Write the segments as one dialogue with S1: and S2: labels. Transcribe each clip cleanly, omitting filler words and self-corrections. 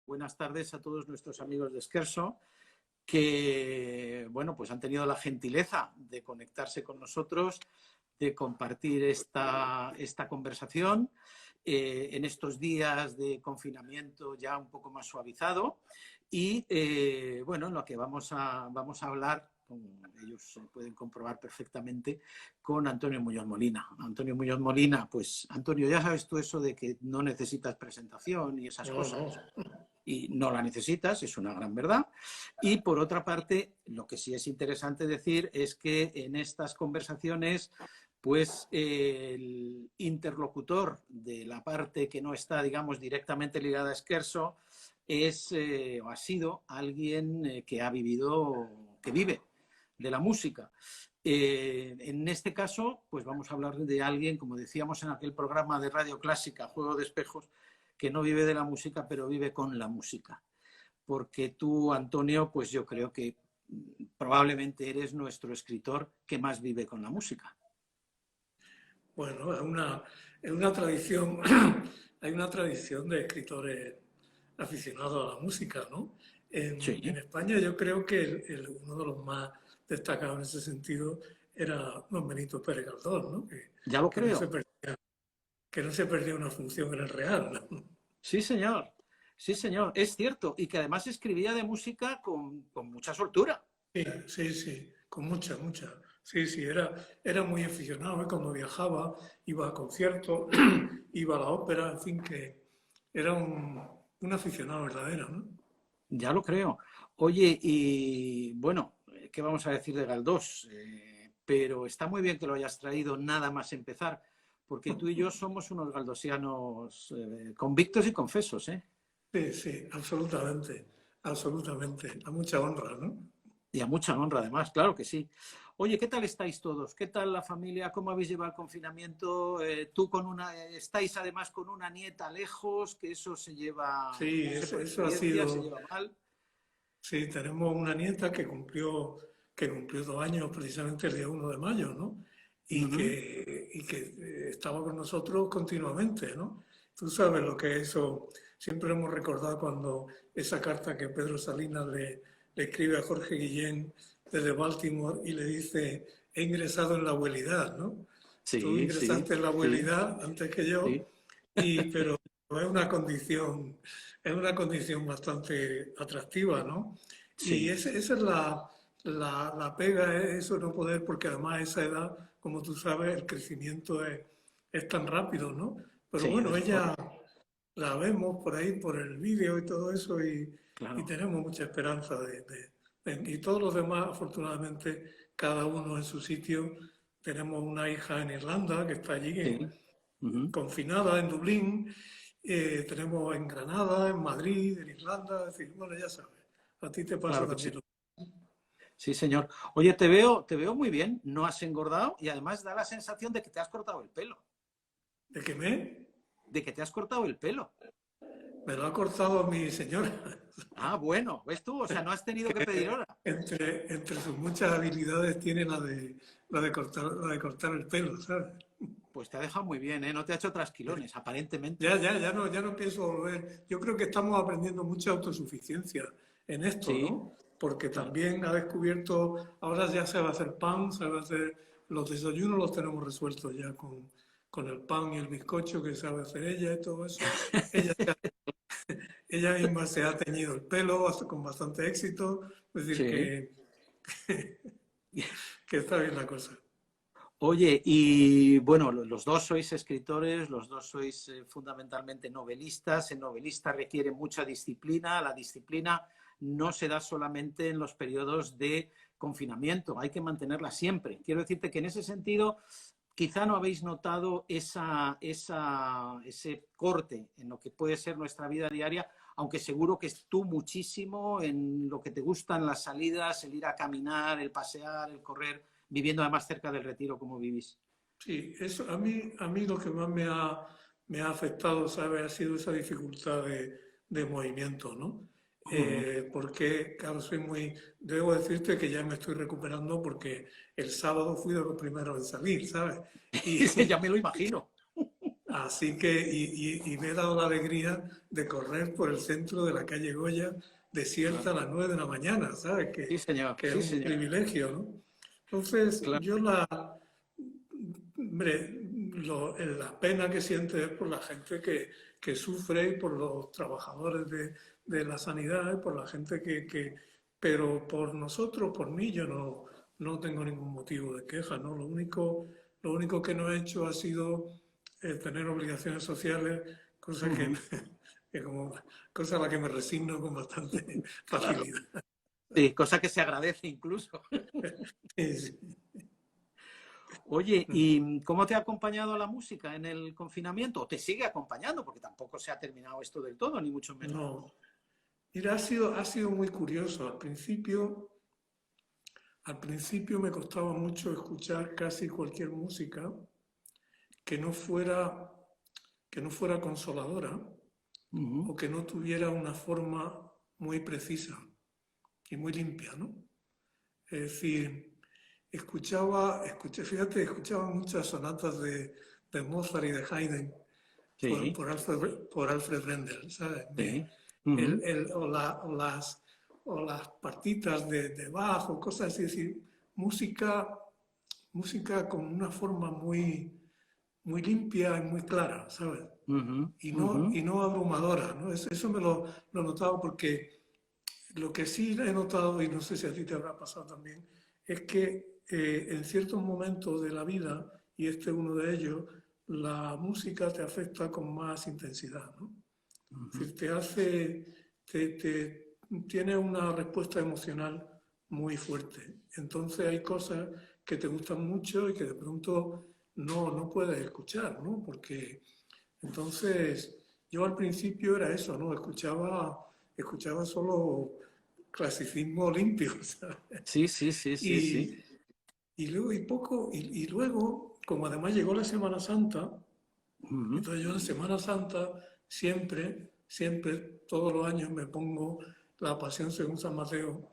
S1: Buenas tardes a todos nuestros amigos de Scherzo que, bueno, pues han tenido la gentileza de conectarse con nosotros, de compartir esta conversación en estos días de confinamiento ya un poco más suavizado y, bueno, en lo que vamos a hablar, como ellos pueden comprobar perfectamente, con Antonio Muñoz Molina. Antonio Muñoz Molina, pues, Antonio, ya sabes tú eso de que no necesitas presentación y esas cosas. Y no la necesitas, es una gran verdad. Y por otra parte, lo que sí es interesante decir es que en estas conversaciones, pues el interlocutor de la parte que no está, digamos, directamente ligada a Scherzo es o ha sido alguien que ha vivido, que vive de la música. En este caso, pues vamos a hablar de alguien, como decíamos en aquel programa de Radio Clásica, Juego de Espejos, que no vive de la música, pero vive con la música. Porque tú, Antonio, pues yo creo que probablemente eres nuestro escritor que más vive con la música.
S2: Bueno, es una tradición, hay una tradición de escritores aficionados a la música, ¿no?
S1: Sí.
S2: En España yo creo que uno de los más destacados en ese sentido era don Benito Pérez Galdós, ¿no?
S1: Ya lo creo.
S2: Que no se perdía una función en el Real, ¿no?
S1: Sí, señor. Sí, señor. Es cierto. Y que además escribía de música con mucha soltura.
S2: Sí, con mucha. Sí, era muy aficionado, ¿eh? Cuando viajaba, iba a conciertos, iba a la ópera, en fin, que era un aficionado verdadero, ¿no?
S1: Ya lo creo. Oye, y bueno, ¿qué vamos a decir de Galdós? Pero está muy bien que lo hayas traído nada más empezar, porque tú y yo somos unos galdosianos convictos y confesos, ¿eh?
S2: Sí, absolutamente. A mucha honra, ¿no?
S1: Y a mucha honra, además, claro que sí. Oye, ¿qué tal estáis todos? ¿Qué tal la familia? ¿Cómo habéis llevado el confinamiento? Tú estáis además con una nieta lejos, que eso se lleva,
S2: Sí,
S1: no sé, por
S2: eso ha
S1: experiencia, se
S2: sido.
S1: lleva mal.
S2: Sí, tenemos una nieta que cumplió 2 años precisamente el día 1 de mayo, ¿no? Y que estaba con nosotros continuamente, ¿no? Tú sabes lo que es eso. Siempre hemos recordado cuando esa carta que Pedro Salinas le escribe a Jorge Guillén desde Baltimore y le dice, he ingresado en la abuelidad, ¿no? Tú
S1: Sí, sí,
S2: ingresaste en la
S1: sí,
S2: abuelidad antes que yo,
S1: sí,
S2: pero es una condición bastante atractiva, ¿no? Y
S1: sí,
S2: esa es la pega, es eso no poder, porque además a esa edad, como tú sabes, el crecimiento es tan rápido, ¿no? Pero
S1: sí,
S2: bueno,
S1: desde luego,
S2: ella la vemos por ahí, por el vídeo y todo eso, y
S1: claro.
S2: tenemos mucha esperanza y todos los demás, afortunadamente, cada uno en su sitio. Tenemos una hija en Irlanda que está allí
S1: Sí.
S2: confinada en Dublín, tenemos en Granada, en Madrid, en Irlanda, es decir, bueno, ya sabes, a ti te pasa
S1: Claro que sí.
S2: también.
S1: Sí, señor. Oye, te veo muy bien, no has engordado y además da la sensación de que te has cortado el pelo.
S2: ¿De qué me?
S1: De que te has cortado el pelo.
S2: Me lo ha cortado mi señora.
S1: Ah, bueno, ¿ves tú? O sea, no has tenido que pedir hora.
S2: Entre sus muchas habilidades tiene la de cortar el pelo, ¿sabes?
S1: Pues te ha dejado muy bien, ¿eh? No te ha hecho trasquilones, aparentemente.
S2: Ya no pienso volver. Yo creo que estamos aprendiendo mucha autosuficiencia en esto,
S1: Sí,
S2: ¿no? Porque
S1: claro.
S2: también ha descubierto, ahora ya se va a hacer pan, se va a hacer, los desayunos los tenemos resueltos ya con el pan y el bizcocho que sabe hacer ella y todo eso. Ella, ella misma se ha teñido el pelo con bastante éxito, es decir,
S1: Sí.
S2: que está bien la cosa.
S1: Oye, y bueno, los dos sois escritores, los dos sois fundamentalmente novelistas. El novelista requiere mucha disciplina. La disciplina no se da solamente en los periodos de confinamiento, hay que mantenerla siempre. Quiero decirte que en ese sentido, quizá no habéis notado ese corte en lo que puede ser nuestra vida diaria, aunque seguro que tú muchísimo en lo que te gustan las salidas, el ir a caminar, el pasear, el correr, viviendo además cerca del Retiro como vivís.
S2: Sí, eso a mí lo que más me ha afectado, ¿sabes? Ha sido esa dificultad de movimiento, ¿no? Porque, claro, debo decirte que ya me estoy recuperando porque el sábado fui de los primeros en salir, ¿sabes? Y
S1: Ya me lo imagino.
S2: Así que, y me he dado la alegría de correr por el centro de la calle Goya, desierta a las 9 de la mañana, ¿sabes?
S1: Sí, señor,
S2: Que es
S1: sí,
S2: un
S1: señor.
S2: privilegio, ¿no? Entonces,
S1: Claro.
S2: hombre, la pena que siente es por la gente que sufre y por los trabajadores de la sanidad, y por la gente pero por nosotros, por mí, yo no tengo ningún motivo de queja, ¿no? Lo único que no he hecho ha sido tener obligaciones sociales, cosa que, cosa a la que me resigno con bastante
S1: Claro.
S2: facilidad.
S1: Sí, cosa que se agradece incluso.
S2: Sí, sí.
S1: Oye, ¿y cómo te ha acompañado la música en el confinamiento? ¿O te sigue acompañando? Porque tampoco se ha terminado esto del todo, ni mucho menos.
S2: No, mira, ha sido muy curioso. Al principio me costaba mucho escuchar casi cualquier música que no fuera, que no fuera consoladora
S1: Ujú.
S2: o que no tuviera una forma muy precisa y muy limpia, ¿no? Es decir, escuchaba muchas sonatas de Mozart y de Haydn
S1: Sí,
S2: por Alfred Brendel, ¿sabes?
S1: sí. Ujú,
S2: O las partitas de Bach o cosas así, es decir, música con una forma muy limpia y muy clara, ¿sabes?
S1: ujú, ujú.
S2: Y no abrumadora, ¿no? Eso lo he notado porque lo que sí he notado, y no sé si a ti te habrá pasado también, es que en ciertos momentos de la vida, y este es uno de ellos, la música te afecta con más intensidad, ¿no? Es decir, tiene una respuesta emocional muy fuerte. Entonces hay cosas que te gustan mucho y que de pronto no puedes escuchar, ¿no? Porque entonces yo al principio era eso, ¿no? Escuchaba solo clasicismo limpio, ¿sabes?
S1: Sí, sí, sí, sí, sí.
S2: Y, y luego, como además llegó la Semana Santa,
S1: Ujú.
S2: entonces yo en Semana Santa siempre, todos los años me pongo la Pasión según San Mateo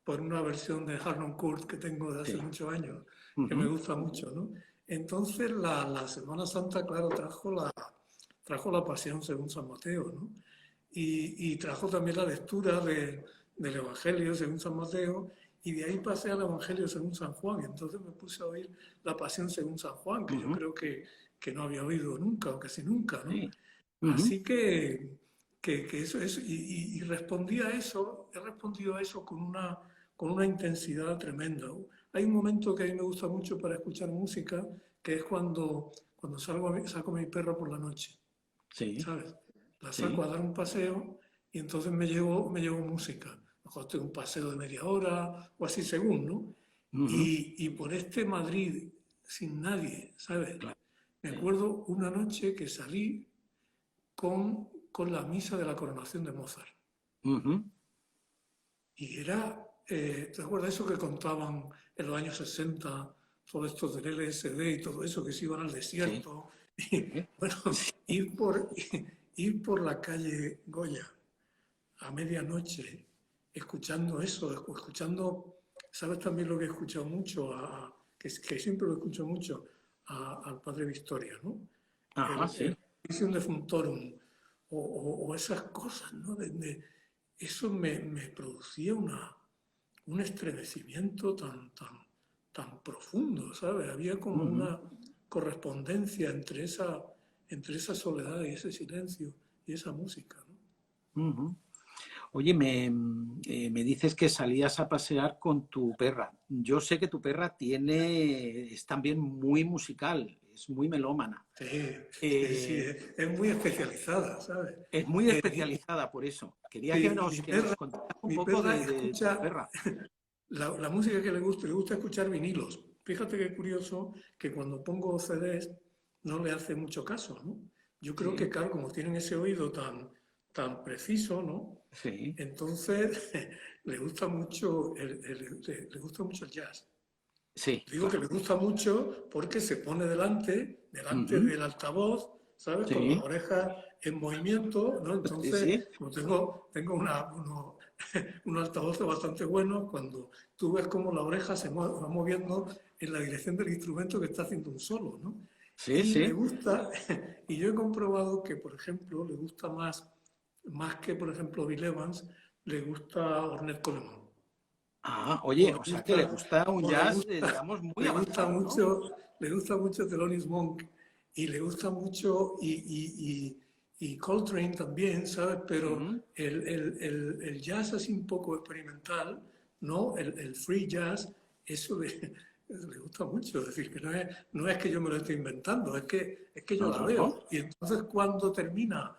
S2: por una versión de Harnon Kurt que tengo de hace
S1: Sí.
S2: muchos años, que me
S1: Ujú,
S2: gusta mucho, ¿no? Entonces la Semana Santa, claro, trajo la Pasión según San Mateo, ¿no? Y trajo también la lectura del Evangelio según San Mateo, y de ahí pasé al Evangelio según San Juan. Entonces me puse a oír la Pasión según San Juan, que yo
S1: ujú.
S2: creo que no había oído nunca, o casi nunca, ¿no?
S1: Sí. Ujú,
S2: Así que eso es, y respondí a eso, he respondido a eso con una intensidad tremenda. Hay un momento que a mí me gusta mucho para escuchar música, que es cuando saco a mi perro por la noche,
S1: sí,
S2: ¿sabes? La saco
S1: sí.
S2: a dar un paseo y entonces me llevo música. Mejor tengo un paseo de media hora o así según, ¿no?
S1: Ujú.
S2: Y por este Madrid sin nadie, ¿sabes?
S1: Claro,
S2: Me
S1: sí.
S2: acuerdo una noche que salí con la misa de la coronación de Mozart.
S1: Ujú.
S2: Y era, ¿te acuerdas eso que contaban en los años 60, todos estos del LSD y todo eso, que se iban al
S1: Sí,
S2: desierto? Y
S1: sí.
S2: bueno,
S1: Sí.
S2: ir por la calle Goya a medianoche, escuchando eso, escuchando, ¿sabes también lo que he escuchado mucho? Que siempre lo escucho mucho, al padre Victoria, ¿no?
S1: Ajá,
S2: El
S1: sí.
S2: Visium Defunctorum, o esas cosas, ¿no? Eso me producía un estremecimiento tan profundo, ¿sabes? Había como
S1: Ujú,
S2: una correspondencia entre esa soledad y ese silencio y esa música, ¿no?
S1: ujú. Oye, me dices que salías a pasear con tu perra. Yo sé que tu perra es también muy musical, es muy melómana.
S2: Sí, sí,
S1: Eh,
S2: es muy especializada, ¿sabes?
S1: es muy
S2: Y,
S1: especializada por eso. Quería
S2: sí,
S1: que nos contaras un
S2: mi
S1: poco
S2: perra
S1: de tu
S2: escucha
S1: perra.
S2: la música que le gusta escuchar vinilos. Fíjate qué curioso que cuando pongo CDs no le hace mucho caso, ¿no? Yo creo que,
S1: Sí,
S2: claro, como tienen ese oído tan preciso, ¿no?
S1: sí,
S2: Entonces le gusta mucho le gusta mucho el jazz.
S1: sí,
S2: Digo que le
S1: claro.
S2: gusta mucho porque se pone delante
S1: Ujú,
S2: del altavoz, ¿sabes? Con las
S1: sí,
S2: orejas en movimiento, ¿no?
S1: sí,
S2: Entonces,
S1: sí.
S2: como tengo unos altavoces bastante buenos, cuando tú ves cómo la oreja va moviendo en la dirección del instrumento que está haciendo un solo, ¿no?
S1: Sí,
S2: Y le
S1: sí.
S2: gusta, y yo he comprobado que, por ejemplo, le gusta más que, por ejemplo, Bill Evans, le gusta Ornette Coleman.
S1: Ah,
S2: O
S1: oye,
S2: le
S1: o sea que le
S2: gusta,
S1: gusta un
S2: o le
S1: jazz,
S2: gusta,
S1: digamos, muy
S2: le gusta
S1: avanzado, ¿no?
S2: mucho, le gusta mucho Thelonious Monk y le gusta mucho y Coltrane también, ¿sabes? Pero
S1: Ujú.
S2: el jazz así un poco experimental, ¿no? El free jazz, eso le gusta mucho. Es decir, que no es que yo me lo esté inventando, es que yo la
S1: Claro,
S2: veo. Y entonces cuando termina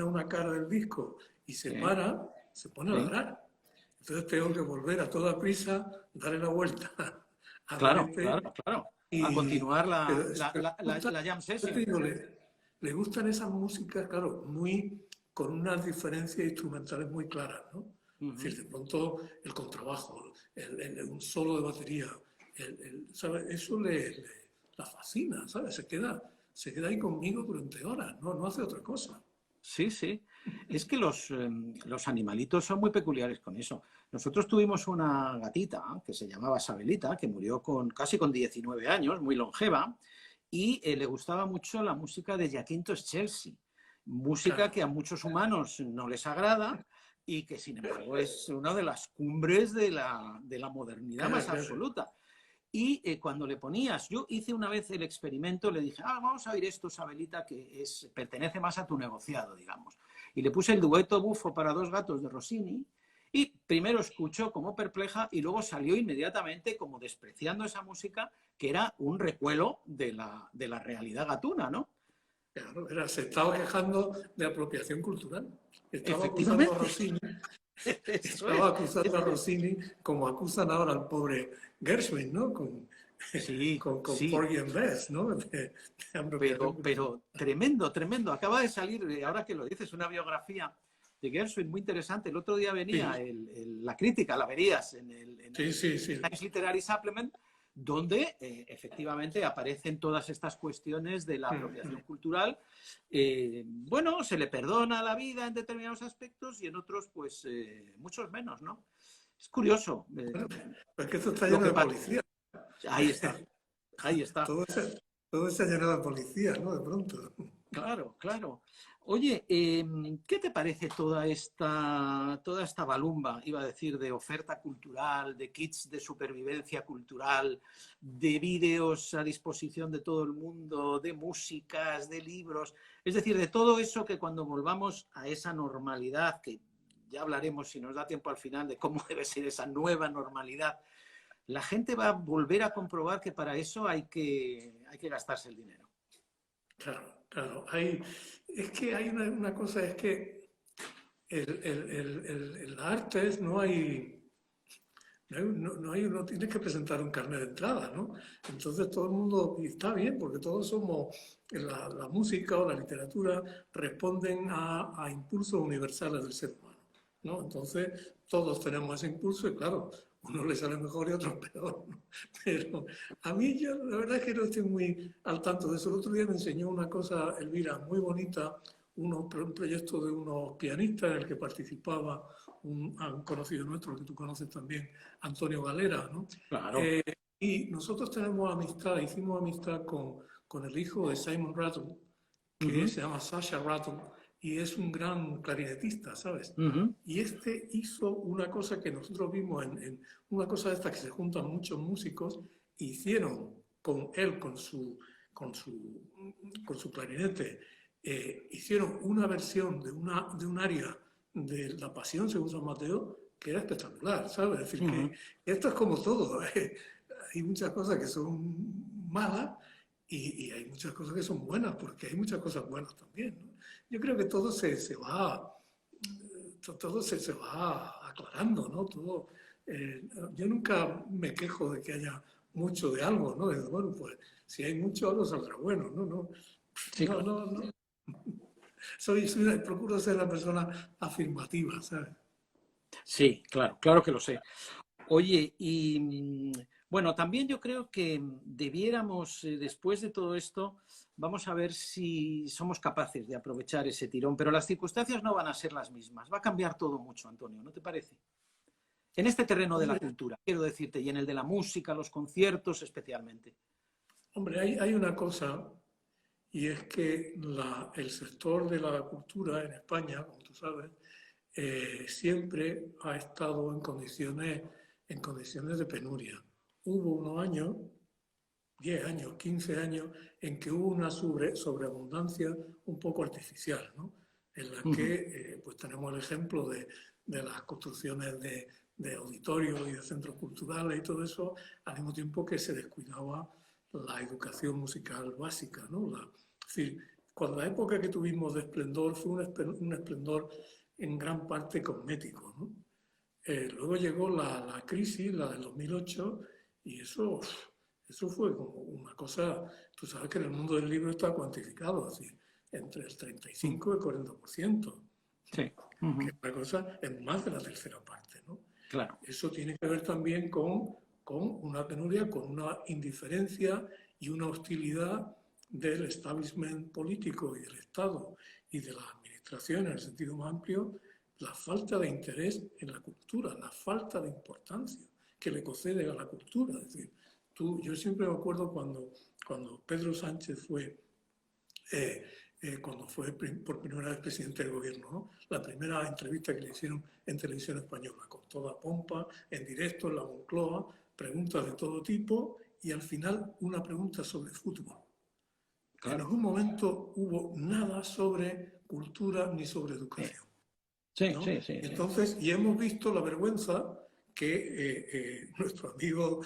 S2: una cara del disco y se
S1: sí,
S2: para, se pone a
S1: sí.
S2: ladrar. Entonces tengo que volver a toda prisa, darle la vuelta a
S1: Claro, claro,
S2: Delete
S1: claro. A
S2: y...
S1: continuar
S2: Pero,
S1: la jam
S2: yo te
S1: session.
S2: digo, le gustan esas músicas, claro, con unas diferencias instrumentales muy claras, ¿no? Es
S1: Ujú.
S2: decir, de pronto el contrabajo, un solo de batería, ¿sabes? Eso la fascina, ¿sabes? Se queda ahí conmigo durante horas, no hace otra cosa.
S1: Sí, sí. Es que los animalitos son muy peculiares con eso. Nosotros tuvimos una gatita que se llamaba Sabelita, que murió casi con 19 años, muy longeva, y le gustaba mucho la música de Giacinto Scelsi, música
S2: Claro,
S1: que a muchos humanos no les agrada y que sin embargo es una de las cumbres de la modernidad
S2: claro,
S1: más
S2: claro.
S1: absoluta. Y cuando le ponías, yo hice una vez el experimento, le dije, vamos a oír esto, Sabelita, que pertenece más a tu negociado, digamos. Y le puse el dueto bufo para dos gatos de Rossini, y primero escuchó como perpleja y luego salió inmediatamente como despreciando esa música, que era un recuelo de la realidad gatuna, ¿no?
S2: Claro, se estaba quejando de apropiación cultural. Estaba acusando a
S1: Efectivamente,
S2: Rossini,
S1: eso
S2: estaba
S1: es.
S2: acusando a Rossini como acusan ahora al pobre Gershwin, ¿no? Con,
S1: Sí,
S2: con
S1: sí,
S2: Porgy and Bess, ¿no? De apropiación cultural.
S1: pero tremendo, tremendo. Acaba de salir, ahora que lo dices, una biografía de Gershwin muy interesante. El otro día venía
S2: Sí,
S1: la crítica, la verías en el
S2: sí, sí, sí.
S1: Science Literary Supplement, donde efectivamente aparecen todas estas cuestiones de la apropiación cultural. Bueno, se le perdona la vida en determinados aspectos y en otros, pues, muchos menos, ¿no? Es curioso
S2: Bueno, pues es que esto está
S1: lo
S2: lleno
S1: que
S2: de
S1: pasa.
S2: policía.
S1: Ahí está, ahí está.
S2: Todo, todo se ha llenado de policía, ¿no? De pronto.
S1: Claro, claro. Oye, ¿qué te parece toda esta balumba, iba a decir, de oferta cultural, de kits de supervivencia cultural, de vídeos a disposición de todo el mundo, de músicas, de libros? Es decir, de todo eso que cuando volvamos a esa normalidad, que ya hablaremos si nos da tiempo al final de cómo debe ser esa nueva normalidad, la gente va a volver a comprobar que para eso hay que gastarse el dinero.
S2: Claro, claro. Es que hay una cosa, es que el arte no tienes que presentar un carnet de entrada, ¿no? Entonces todo el mundo, y está bien, porque todos somos, la música o la literatura responden a impulsos universales del ser humano, ¿no? Entonces todos tenemos ese impulso y claro, uno le sale mejor y otro peor, ¿no? Pero a mí yo la verdad es que no estoy muy al tanto de eso. El otro día me enseñó una cosa, Elvira, muy bonita, un proyecto de unos pianistas en el que participaba un conocido nuestro, que tú conoces también, Antonio Galera, ¿no?
S1: Claro.
S2: Y nosotros hicimos amistad con el hijo de Simon Rattle, que
S1: Ujú,
S2: se llama Sasha Rattle, y es un gran clarinetista, ¿sabes?
S1: ujú.
S2: Y este hizo una cosa que nosotros vimos en una cosa de esta que se juntan muchos músicos, hicieron con él, con su, con su clarinete, hicieron una versión de un área de La Pasión según San Mateo que era espectacular, ¿sabes? Es decir, que
S1: Ujú.
S2: esto es como todo. Hay muchas cosas que son malas y hay muchas cosas que son buenas, porque hay muchas cosas buenas también, ¿no? Yo creo que todo se va aclarando, ¿no? Yo nunca me quejo de que haya mucho de algo, ¿no? Bueno, pues si hay mucho algo saldrá bueno, ¿no? No,
S1: Sí,
S2: no,
S1: claro.
S2: no, no. Procuro ser la persona afirmativa, ¿sabes?
S1: Sí, claro, claro que lo sé. Oye, y bueno, también yo creo que debiéramos, después de todo esto, vamos a ver si somos capaces de aprovechar ese tirón, pero las circunstancias no van a ser las mismas. Va a cambiar todo mucho, Antonio, ¿no te parece? En este terreno de la
S2: Hombre,
S1: cultura, quiero decirte, y en el de la música, los conciertos especialmente.
S2: Hombre, hay una cosa, y es que el sector de la cultura en España, como tú sabes, siempre ha estado en condiciones de penuria. Hubo unos años, 10 años, 15 años, en que hubo una sobreabundancia un poco artificial, ¿no? En la que pues tenemos el ejemplo de las construcciones de auditorios y de centros culturales y todo eso, al mismo tiempo que se descuidaba la educación musical básica, ¿no? Es decir, cuando la época que tuvimos de esplendor fue un esplendor en gran parte cosmético, ¿no? Luego llegó la crisis, la del 2008, y eso fue como una cosa, tú sabes que en el mundo del libro está cuantificado, es decir, entre el 35 y el 40%,
S1: Sí.
S2: que es una cosa, es más de la tercera parte, ¿no?
S1: Claro.
S2: Eso tiene que ver también con una penuria, con una indiferencia y una hostilidad del establishment político y del Estado y de la administración en el sentido más amplio, la falta de interés en la cultura, la falta de importancia que le concede a la cultura. Es decir, yo siempre me acuerdo cuando Pedro Sánchez cuando fue por primera vez presidente del gobierno, ¿no? La primera entrevista que le hicieron en televisión española, con toda pompa, en directo, en la Moncloa, preguntas de todo tipo y al final una pregunta sobre fútbol. Claro. En ningún momento hubo nada sobre cultura ni sobre educación.
S1: Sí,
S2: ¿no?
S1: sí, sí.
S2: Entonces, y hemos visto la vergüenza que nuestro amigo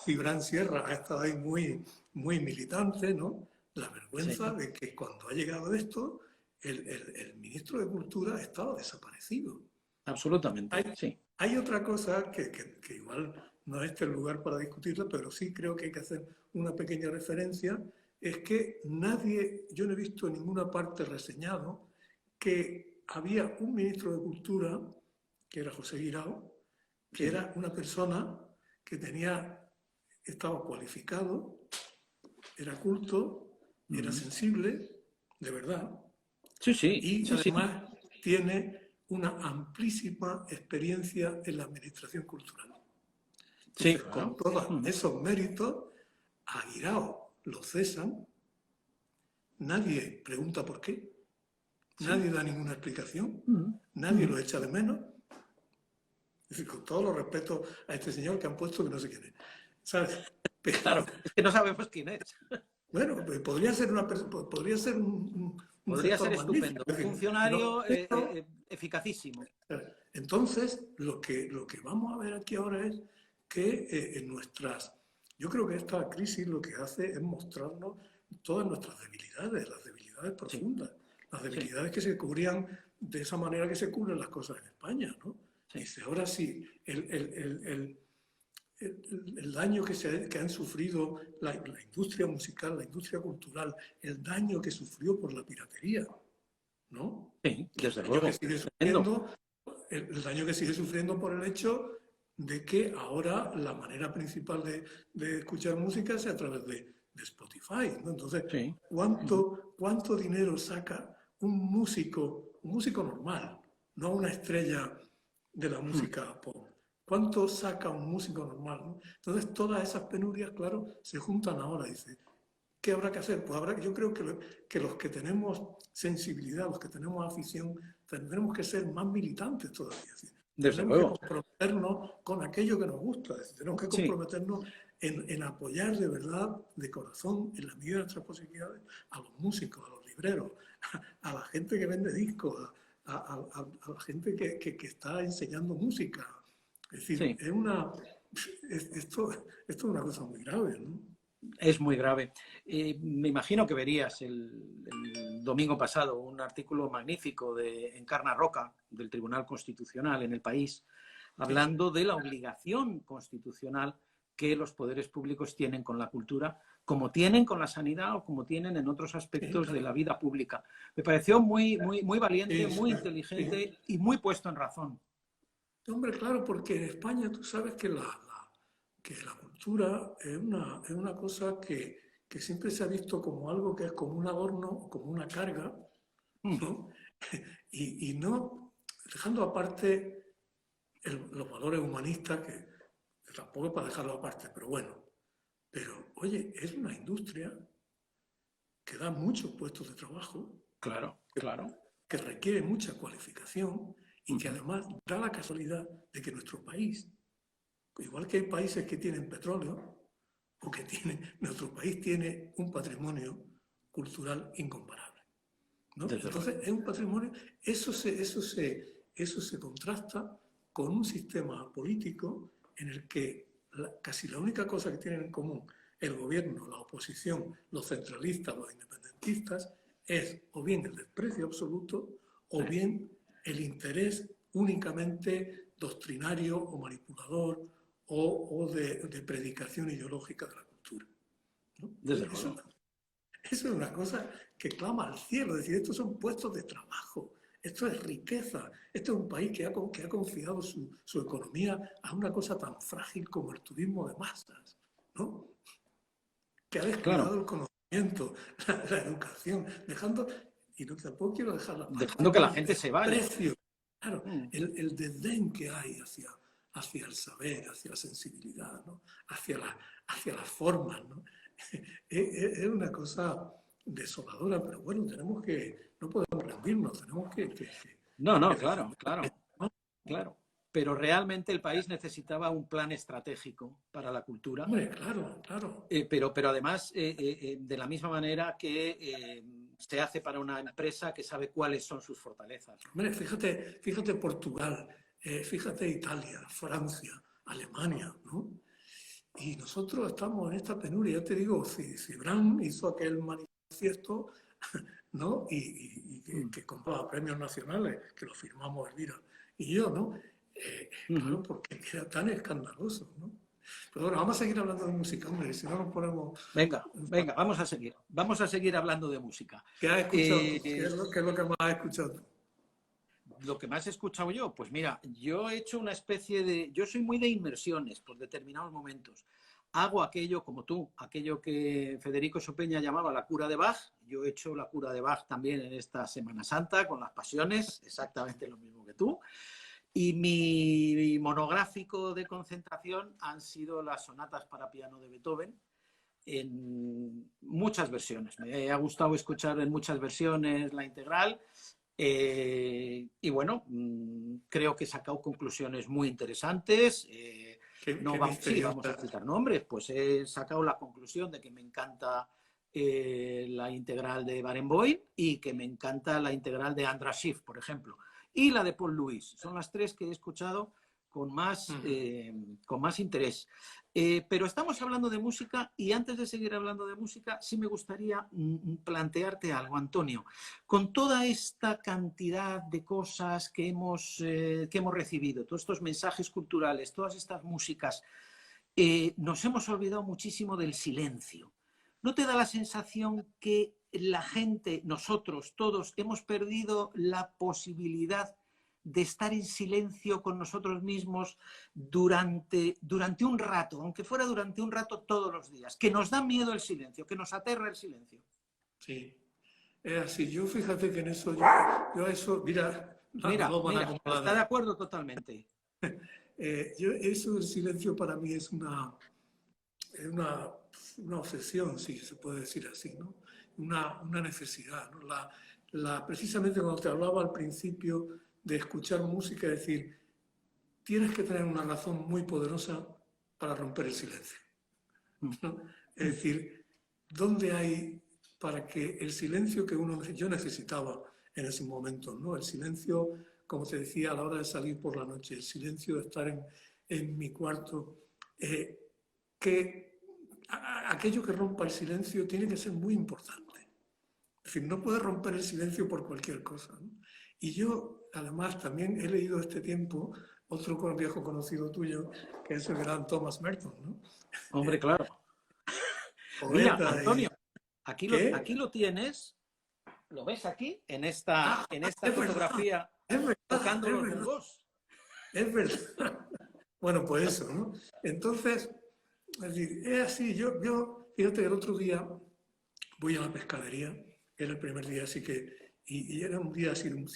S2: Cibran Sierra ha estado ahí muy, muy militante, ¿no? La vergüenza de que cuando ha llegado esto, el ministro de Cultura ha estado desaparecido.
S1: Absolutamente, sí.
S2: Hay otra cosa que igual no es este el lugar para discutirla, pero sí creo que hay que hacer una pequeña referencia, es que yo no he visto en ninguna parte reseñado que había un ministro de Cultura, que era José Guirao, que era una persona que estaba cualificado, era culto, era sensible, de verdad.
S1: Sí, sí.
S2: Y además tiene una amplísima experiencia en la administración cultural. Entonces, con todos esos méritos, a Guirao lo cesan, nadie pregunta por qué, nadie da ninguna explicación, nadie lo echa de menos. Es decir, con todos los respetos a este señor que han puesto que no sé quién es. ¿Sabes?
S1: Pero, claro, es que no sabemos quién es.
S2: Bueno, pues podría ser un
S1: podría ser estupendo, un funcionario eficacísimo.
S2: Entonces, lo que vamos a ver aquí ahora es que yo creo que esta crisis lo que hace es mostrarnos todas nuestras debilidades, las debilidades profundas, las debilidades que se cubrían de esa manera que se cubren las cosas en España, ¿no? Dice, ahora sí, el daño que han sufrido la industria musical, la industria cultural, el daño que sufrió por la piratería, ¿no?
S1: Sí, desde luego.
S2: El daño que sigue sufriendo por el hecho de que ahora la manera principal de escuchar música es a través de Spotify, ¿no? Entonces, ¿cuánto dinero saca un músico normal, no una estrella de la música pop? ¿Cuánto saca un músico normal, ¿no? Entonces, todas esas penurias, claro, se juntan ahora. Dice, ¿qué habrá que hacer? Pues yo creo que los que tenemos sensibilidad, los que tenemos afición, tendremos que ser más militantes todavía. Tenemos que comprometernos con aquello que nos gusta. Tenemos que comprometernos en apoyar de verdad, de corazón, en la medida de nuestras posibilidades, a los músicos, a los libreros, a la gente que vende discos, a la gente que está enseñando música. Es decir, esto es una cosa muy grave, ¿no?
S1: Es muy grave. Me imagino que verías el domingo pasado un artículo magnífico de Encarna Roca, del Tribunal Constitucional en El País, hablando de la obligación constitucional que los poderes públicos tienen con la cultura, como tienen con la sanidad o como tienen en otros aspectos de la vida pública. Me pareció muy valiente, muy inteligente y muy puesto en razón.
S2: Hombre, claro, porque en España tú sabes que la cultura es una cosa que siempre se ha visto como algo que es como un adorno, como una carga, ¿no? Y no, dejando aparte los valores humanistas, que tampoco es para dejarlo aparte, pero bueno, pero oye, es una industria que da muchos puestos de trabajo,
S1: Claro, claro.
S2: que requiere mucha cualificación y que además da la casualidad de que nuestro país, igual que hay países que tienen petróleo, o que nuestro país tiene un patrimonio cultural incomparable, ¿no? Entonces es un patrimonio, eso se contrasta con un sistema político en el que casi la única cosa que tienen en común el gobierno, la oposición, los centralistas, los independentistas, es o bien el desprecio absoluto o bien el interés únicamente doctrinario o manipulador o de predicación ideológica de la cultura, ¿no? Eso es una cosa que clama al cielo, es decir, estos son puestos de trabajo, esto es riqueza, esto es un país que ha confiado su economía a una cosa tan frágil como el turismo de masas, ¿no? Que ha descuidado el conocimiento, la educación, dejando, y no, tampoco quiero dejar la parte,
S1: dejando que la gente se vaya.
S2: Precio, claro, el desdén que hay hacia el saber, hacia la sensibilidad, ¿no? hacia las formas, ¿no? Es una cosa desoladora, pero bueno, no podemos rendirnos, tenemos que
S1: No, claro, claro. Pero realmente el país necesitaba un plan estratégico para la cultura.
S2: Hombre, claro.
S1: Pero además, de la misma manera que se hace para una empresa que sabe cuáles son sus fortalezas.
S2: Hombre, fíjate Portugal, fíjate Italia, Francia, Alemania, ¿no? Y nosotros estamos en esta penuria. Ya te digo, si Brand hizo aquel manifiesto, ¿no? Y que compraba premios nacionales, que lo firmamos Elvira y yo, ¿no? Claro, porque era tan escandaloso, ¿no? Pero bueno, vamos a seguir hablando de música, hombre, si no nos ponemos...
S1: Venga, vamos a seguir. Vamos a seguir hablando de música.
S2: ¿Qué has escuchado tú? ¿Qué es lo que más has escuchado tú?
S1: Lo que más he escuchado yo, pues mira, yo he hecho una especie de... Yo soy muy de inmersiones por determinados momentos. Hago aquello, como tú, aquello que Federico Sopeña llamaba la cura de Bach. Yo he hecho la cura de Bach también en esta Semana Santa, con las pasiones, exactamente lo mismo que tú. Y mi monográfico de concentración han sido las sonatas para piano de Beethoven, en muchas versiones. Me ha gustado escuchar en muchas versiones la integral. Y bueno, creo que he sacado conclusiones muy interesantes. Vamos a citar nombres. Pues he sacado la conclusión de que me encanta la integral de Barenboim y que me encanta la integral de András Schiff, por ejemplo. Y la de Paul Lewis. Son las tres que he escuchado con más interés. Pero estamos hablando de música y antes de seguir hablando de música, sí me gustaría plantearte algo, Antonio. Con toda esta cantidad de cosas que hemos recibido, todos estos mensajes culturales, todas estas músicas, nos hemos olvidado muchísimo del silencio. ¿No te da la sensación que la gente, nosotros, todos, hemos perdido la posibilidad de estar en silencio con nosotros mismos durante un rato, aunque fuera durante un rato todos los días? Que nos da miedo el silencio, que nos aterra el silencio.
S2: Sí, es así. Yo fíjate que en eso, yo eso, mira,
S1: está de acuerdo totalmente.
S2: Eso del silencio para mí es una obsesión, si se puede decir así, ¿no? Una necesidad, ¿no? Precisamente cuando te hablaba al principio de escuchar música, es decir, tienes que tener una razón muy poderosa para romper el silencio, ¿no? Es decir, ¿dónde hay para que el silencio que yo necesitaba en ese momento, ¿no? El silencio, como te decía, a la hora de salir por la noche, el silencio de estar en mi cuarto, que aquello que rompa el silencio tiene que ser muy importante. Es decir, no puedes romper el silencio por cualquier cosa, ¿no? Y yo, además, también he leído este tiempo otro viejo conocido tuyo, que es el gran Thomas Merton, ¿no?
S1: Hombre, claro. Mira, Antonio, aquí lo tienes, ¿lo ves aquí? En esta fotografía, tocando los bongos.
S2: Es verdad. Bueno, pues eso, ¿no? Entonces, es decir, es así. Yo fíjate, el otro día voy a la pescadería, era el primer día, así que, y era un día así de un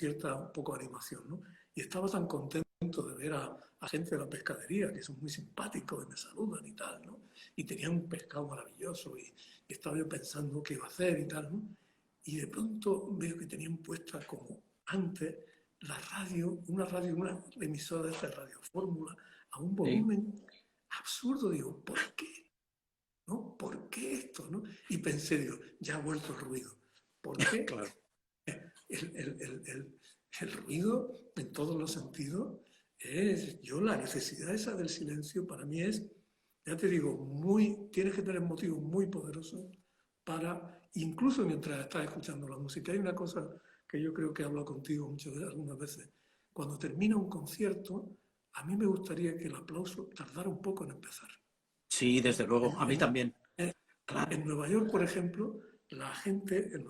S2: poco de animación, ¿no? Y estaba tan contento de ver a a gente de la pescadería que son muy simpáticos y me saludan y tal, ¿no? Y tenían un pescado maravilloso y estaba yo pensando qué iba a hacer y tal, ¿no? Y de pronto veo que tenían puesta como antes la radio, una emisora de esta Radio Fórmula, a un
S1: Sí,
S2: volumen absurdo. Digo, ¿por qué? ¿No? ¿Por qué esto? ¿No? Y pensé, digo, ya ha vuelto el ruido. ¿Por qué?
S1: claro.
S2: El ruido, en todos los sentidos, la necesidad esa del silencio para mí es, ya te digo, tienes que tener motivos muy poderosos para, incluso mientras estás escuchando la música. Hay una cosa que yo creo que he hablado contigo algunas veces. Cuando termina un concierto, a mí me gustaría que el aplauso tardara un poco en empezar.
S1: Sí, desde luego. A mí
S2: En,
S1: también.
S2: en,
S1: Claro.
S2: en Nueva York, por ejemplo, en Nueva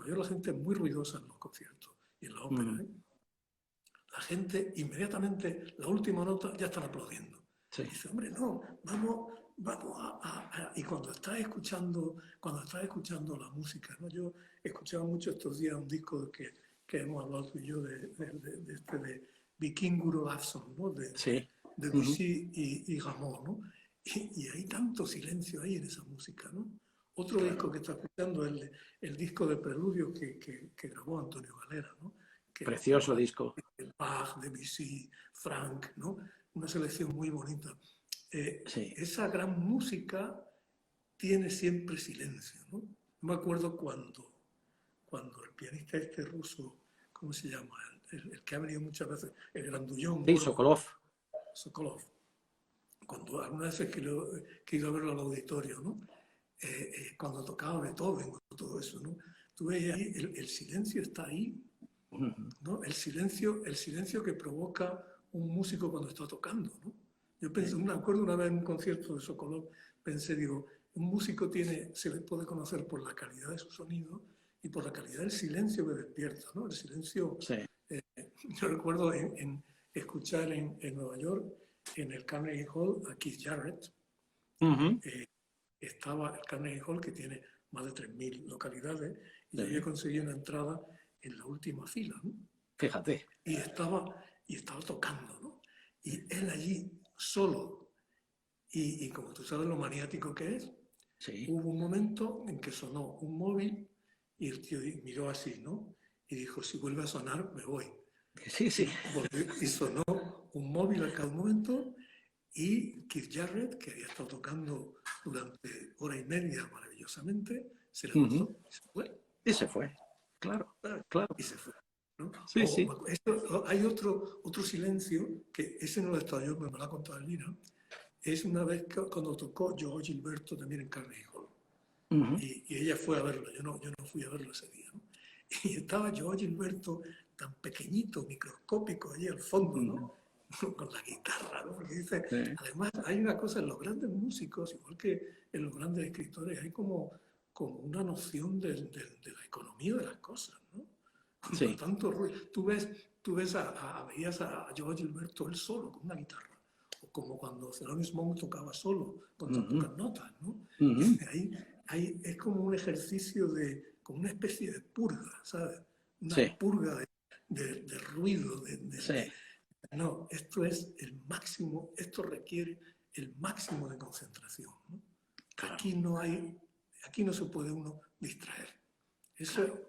S2: York la gente es muy ruidosa en los conciertos y en la ópera,
S1: Mm,
S2: ¿eh? La gente inmediatamente, la última nota, ya están aplaudiendo.
S1: sí.
S2: Dice, hombre, no, vamos Y cuando estás escuchando la música, ¿no? Yo escuchaba mucho estos días un disco que hemos hablado tú y yo de Vikinguro Larsson, ¿no?
S1: Sí.
S2: De
S1: Ujú.
S2: Debussy y Rameau, ¿no? Y hay tanto silencio ahí en esa música, ¿no? Otro disco
S1: Claro.
S2: que está escuchando es el disco de preludio que grabó Antonio Galera, ¿no? Que
S1: Precioso
S2: estaba
S1: disco.
S2: Bach, Debussy, Frank, ¿no? Una selección muy bonita.
S1: Sí.
S2: Esa gran música tiene siempre silencio, ¿no? No me acuerdo cuando el pianista este ruso, ¿cómo se llama? El que ha venido muchas veces, el grandullón
S1: Sí,
S2: gordo,
S1: Sokolov.
S2: Sokolov, cuando algunas veces que he ido a verlo al auditorio, ¿no? Cuando tocaba Beethoven, todo eso, ¿no? Tú ves ahí, el silencio está ahí,
S1: Ujú.
S2: ¿no? El silencio que provoca un músico cuando está tocando, ¿no? Yo pensé,
S1: Sí.
S2: me acuerdo una vez en un concierto de Sokolov, pensé, digo, un músico se le puede conocer por la calidad de su sonido y por la calidad del silencio que despierta, ¿no? El silencio,
S1: Sí.
S2: eh, yo recuerdo escuchar en Nueva York, en el Carnegie Hall, a Keith Jarrett.
S1: Ujú.
S2: eh, Estaba el Carnegie Hall, que tiene más de 3.000 localidades, y yo había
S1: Sí.
S2: conseguido una entrada en la última fila, ¿no?
S1: Fíjate.
S2: y estaba, y estaba tocando, ¿no? Y él allí solo, y como tú sabes lo maniático que es,
S1: Sí.
S2: hubo un momento en que sonó un móvil y el tío miró así, ¿no? Y dijo, si vuelve a sonar, me voy.
S1: Sí, sí.
S2: Y sonó un móvil a cada momento y Keith Jarrett, que había estado tocando durante hora y media maravillosamente, se
S1: Ujú.
S2: levantó y se fue.
S1: Y se fue. Claro, claro.
S2: Y se fue, ¿no?
S1: Sí, sí.
S2: Hay otro silencio, que ese no lo he estado yo, pero me lo ha contado Elvira, es una vez cuando tocó Joao Gilberto también en Carnegie Hall.
S1: Ujú.
S2: Y ella fue a verlo, yo no fui a verlo ese día, ¿no? Y estaba Joao Gilberto tan pequeñito, microscópico, allí al fondo,
S1: Ujú.
S2: ¿no? Con la guitarra, ¿no? Porque dice,
S1: Sí.
S2: además hay una cosa en los grandes músicos, igual que en los grandes escritores, hay como una noción de la economía de las cosas, ¿no? Cuando
S1: Sí.
S2: tanto ruido, veías a Joao Gilberto él solo con una guitarra, o como cuando Thelonious Monk tocaba solo con tan
S1: Ujú.
S2: pocas notas, ¿no?
S1: Ujú.
S2: Es como un ejercicio como una especie de purga, ¿sabes? Una
S1: Sí.
S2: purga de ruido,
S1: Sí.
S2: no, esto es el máximo, esto requiere el máximo de concentración, ¿no?
S1: Claro,
S2: Aquí no se puede uno distraer. Eso
S1: claro.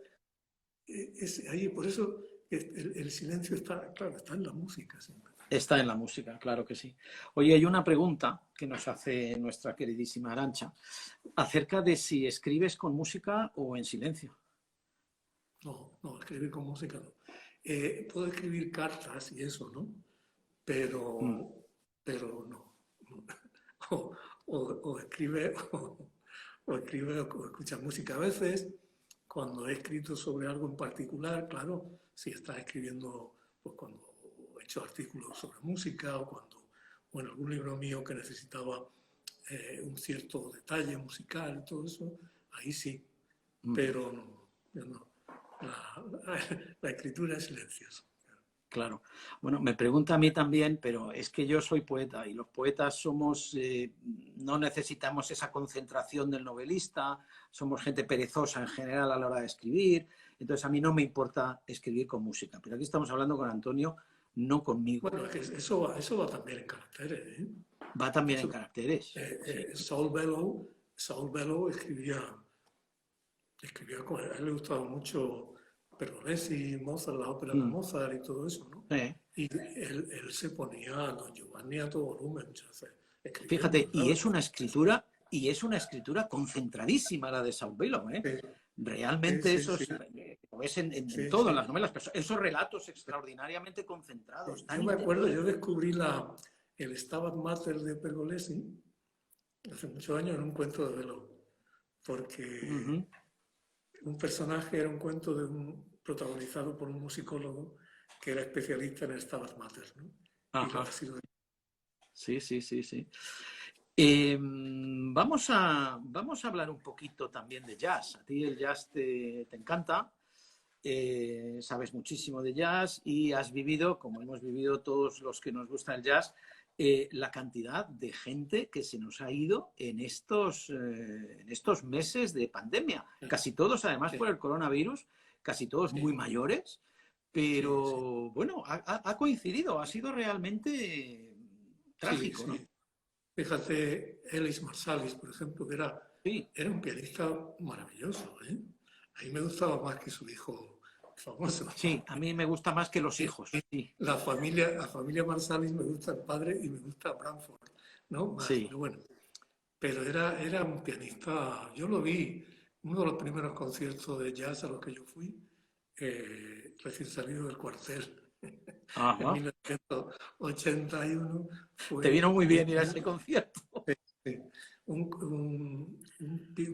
S2: ahí, por eso el silencio está, claro, está en la música siempre.
S1: Está en la música, claro que sí. Oye, hay una pregunta que nos hace nuestra queridísima Arantxa acerca de si escribes con música o en silencio.
S2: No, escribir con música no. Puedo escribir cartas y eso, ¿no?
S1: Mm.
S2: Pero no. O, o escribe o escucha música. A veces, cuando he escrito sobre algo en particular, claro, si estás escribiendo, pues cuando he hecho artículos sobre música o en algún libro mío que necesitaba un cierto detalle musical, todo eso, ahí sí,
S1: Mm.
S2: pero no, no. La escritura es silenciosa.
S1: Claro. Bueno, me pregunta a mí también, pero es que yo soy poeta y los poetas no necesitamos esa concentración del novelista, somos gente perezosa en general a la hora de escribir, entonces a mí no me importa escribir con música, pero aquí estamos hablando con Antonio no conmigo.
S2: Bueno, eso va también en caracteres, ¿eh?
S1: Va también en
S2: Eso,
S1: caracteres. Sí.
S2: Saul Bellow escribía con él le gustaba mucho Pergolesi, Mozart, la ópera de Mozart y todo eso, ¿no? Y él se ponía a Don Giovanni a todo volumen muchas veces, escribiendo,
S1: Fíjate, y es una escritura concentradísima la de Saul Bellow, ¿eh?
S2: Sí,
S1: Realmente
S2: sí,
S1: eso
S2: sí,
S1: es en
S2: sí,
S1: todo, en
S2: sí.
S1: las novelas, esos relatos extraordinariamente concentrados,
S2: Yo
S1: tan
S2: me acuerdo,
S1: intensos.
S2: yo descubrí el Stabat Mater de Pergolesi hace muchos años en un cuento de Bellow, porque un personaje era un cuento protagonizado por un musicólogo que era especialista en el Stabat Mater, ¿no? Y lo
S1: Ajá.
S2: ha sido.
S1: Sí, sí, sí, sí. Vamos a hablar un poquito también de jazz. A ti el jazz te encanta, sabes muchísimo de jazz y has vivido, como hemos vivido todos los que nos gusta el jazz, la cantidad de gente que se nos ha ido en estos meses de pandemia. Casi todos, además,
S2: Sí,
S1: por el coronavirus, casi todos muy
S2: sí,
S1: mayores,
S2: sí, sí,
S1: pero bueno, ha coincidido, ha sido realmente
S2: sí,
S1: trágico, ¿no?
S2: sí. Fíjate, Elis Marsalis, por ejemplo, que
S1: Sí,
S2: era un pianista maravilloso, ¿eh? A mí me gustaba más que su hijo famoso.
S1: sí, a mí me gusta más que los
S2: Y
S1: hijos, sí,
S2: la familia Marsalis me gusta el padre y me gusta Branford, ¿no? Más,
S1: sí.
S2: pero bueno. Pero era un pianista, yo lo vi, uno de los primeros conciertos de jazz a los que yo fui, recién salido del cuartel, en
S1: Ajá.
S2: 1981,
S1: Te vino
S2: fue
S1: muy bien ir a ese concierto.
S2: un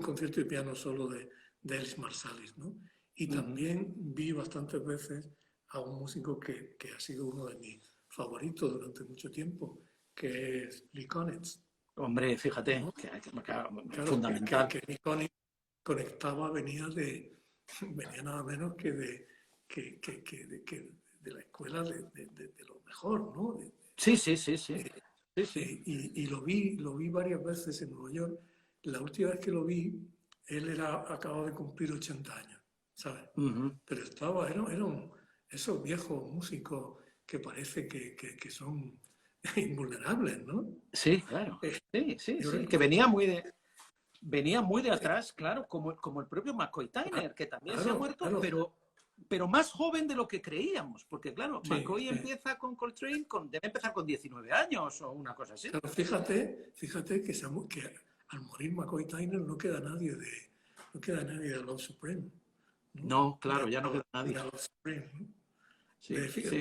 S2: concierto de piano solo de Elis Marsalis, ¿no? Y también vi bastantes veces a un músico que ha sido uno de mis favoritos durante mucho tiempo, que es Lee Konitz,
S1: Hombre, fíjate,
S2: ¿no? Claro,
S1: fundamental.
S2: que Lee Konitz conectaba, venía nada menos que de la escuela de lo mejor, ¿no?
S1: Sí, sí, sí, sí. Sí, sí.
S2: Y lo vi varias veces en Nueva York. La última vez que lo vi, él acababa de cumplir 80 años, ¿sabes? Pero esos viejos músicos que parece que son invulnerables, ¿no?
S1: Sí, claro.
S2: Eh,
S1: Sí, sí,
S2: yo
S1: sí. Que
S2: recuerdo,
S1: venía muy de atrás, claro, como el propio McCoy Tyner, que también se ha
S2: claro,
S1: muerto,
S2: claro,
S1: pero más joven de lo que creíamos. Porque, claro,
S2: sí,
S1: McCoy
S2: sí.
S1: empieza con Coltrane, debe empezar con 19 años o una cosa así.
S2: Claro, fíjate que al morir McCoy Tyner no queda nadie de Love Supreme, ¿no?
S1: No, claro, ya no queda
S2: De
S1: nadie.
S2: Love Supreme, ¿no?
S1: Sí, sí.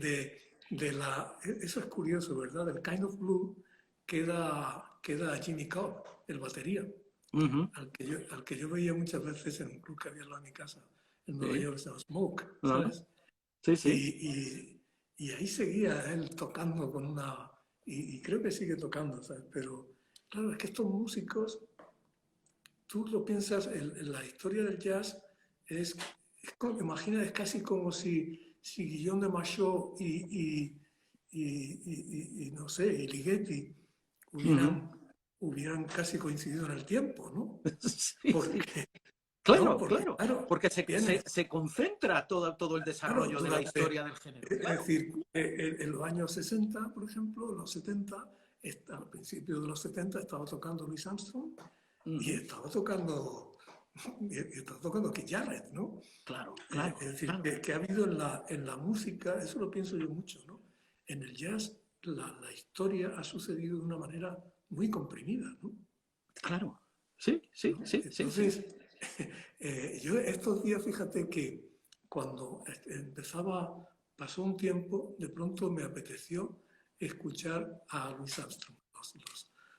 S2: Eso es curioso, ¿verdad? Del Kind of Blue queda Jimmy Cobb, el batería,
S1: Ujú,
S2: al que yo veía muchas veces en un club que había al lado de mi casa en Nueva
S1: sí.
S2: York, se llama Smoke,
S1: Ah,
S2: ¿sabes?
S1: sí, sí.
S2: Y ahí seguía él tocando y creo que sigue tocando, ¿sabes? Pero claro, es que estos músicos, tú lo piensas, la historia del jazz imagina, es casi como si Guillaume de Machaut y no sé, y Ligeti
S1: Ujú.
S2: hubieran casi coincidido en el tiempo, ¿no?
S1: Sí, sí.
S2: Porque, ¿no?
S1: Claro,
S2: Porque,
S1: claro.
S2: claro,
S1: Porque se,
S2: tienes,
S1: se, se concentra todo el
S2: claro,
S1: desarrollo de la historia del género.
S2: es
S1: Claro.
S2: decir, en los años 60, por ejemplo, en los 70, al principio de los 70 estaba tocando Louis Armstrong y
S1: Ujú.
S2: estaba tocando Keith Jarrett, ¿no?
S1: Claro,
S2: Es
S1: claro,
S2: decir,
S1: claro.
S2: que ha habido en la música, eso lo pienso yo mucho, ¿no? En el jazz la historia ha sucedido de una manera muy comprimida, ¿no?
S1: Claro. Sí, sí,
S2: ¿No?
S1: sí, sí, sí.
S2: Entonces, yo estos días, fíjate que cuando pasó un tiempo, de pronto me apeteció escuchar a Louis Armstrong, las